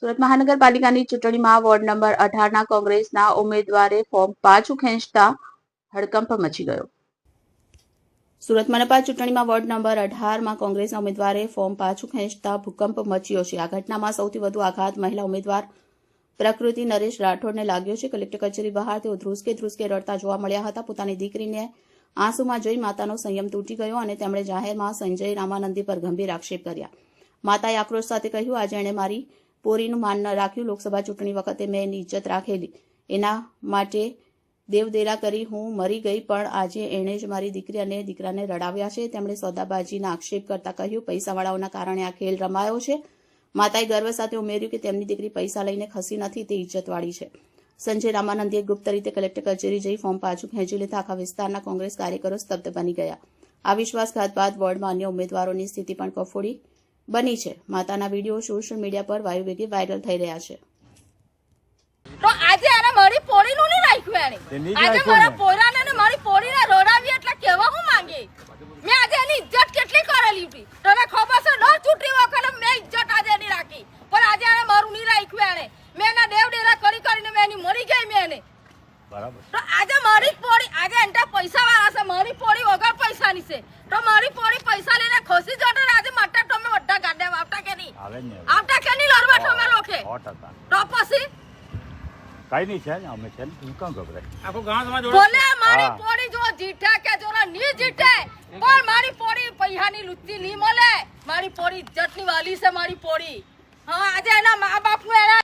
સુરત મહાનગરપાલિકાની ચૂંટણીમાં ward number 18ના કોંગ્રેસના ઉમેદવારે ફોર્મ પાછું ખેંચતા હડકંપ મચી ગયો. સુરત મનપા ચૂંટણીમાં વોર્ડ નંબર 18માં કોંગ્રેસના ઉમેદવારે ફોર્મ પાછું ખેંચતા ભૂકંપ મચ્યો છે. આ ઘટનામાં સૌથી વધુ આઘાત મહિલા ઉમેદવાર પ્રકૃતિ નરેશ રાઠોડને લાગ્યો છે. કલેક્ટર કચેરી બહાર તેઓ ધ્રુસકે રડતા જોવા મળ્યા હતા. પોતાની દીકરીને આંસુમાં જોઈ માતાનો સંયમ તૂટી ગયો અને તેમણે જાહેરમાં સંજય રામાનંદી પર ગંભીર આક્ષેપ કર્યા. માતાએ આક્રોશ સાથે કહ્યું, આજે એણે મારી પોરીનું માન ન રાખ્યું. લોકસભા ચૂંટણી વખતે મેં એની ઇજ્જત રાખેલી, એના માટે દેવદેરા કરી હું મરી ગઈ, પણ આજે એણે જ મારી દીકરી અને દીકરાને રડાવ્યા છે. તેમણે સોદાબાજીના આક્ષેપ કરતા કહ્યું, પૈસાવાળાઓના કારણે આ ખેલ રમાયો છે. માતાએ ગર્વ સાથે ઉમેર્યું કે તેમની દીકરી પૈસા લઈને ખસી નથી, તે ઇજ્જતવાળી છે. સંજય રામાનંદીએ ગુપ્ત રીતે કલેક્ટર કચેરી જઈ ફોર્મ પાછું ખેંચી લેતા આખા વિસ્તારના કોંગ્રેસ કાર્યકરો સ્તબ્ધ બની ગયા. આ વિશ્વાસઘાત બાદ વોર્ડમાં અન્ય ઉમેદવારોની સ્થિતિ પણ કફોડી બની છે. માતાના વિડીયો સોશિયલ મીડિયા પર વાયુવેગે વાયરલ થઈ રહ્યા છે. તો આજે આને મારી પોરીનું નહીં રાખ્યું, એને આજે મારા પોરાને ને મારી પોરીને રોડાવી એટલે કેવા હું માંગે. મેં આજે એની ઇજ્જત કેટલી કરેલી હતી તને ખબર છે? ન ચૂંટણી વખતે મેં ઇજ્જત આજે એની રાખી, પણ આજે આને મારું નહીં રાખ્યું. એને મેં એના દેવ ડેરા કરીને મેં એની મરી ગઈ. મેં એને બરાબર. તો આજે મારી પોરી, આજે એન્ટા પૈસા વાળા છે, મારી પોરી વગર પૈસાની છે. તો મારી પોરી પૈસા લઈને ખસી જતો આજે માટે તમે બધા ગાડે આવતા કે નહીં આવતા કે નહીં લડવા તમે લોકે તો પછી કઈ નહીં છે ને, અમે છે ને, તું કામ ગભરાય? આખો ગામ સમાજ બોલે મારી પોરી જો જીઠે કે જોરા ની જીઠે, પણ મારી પોરી પૈસાની લુચ્ચી નહીં મળે. મારી પોરી ઇજ્જતની વાલી છે મારી પોરી. હા, આજે એના મા બાપનું એના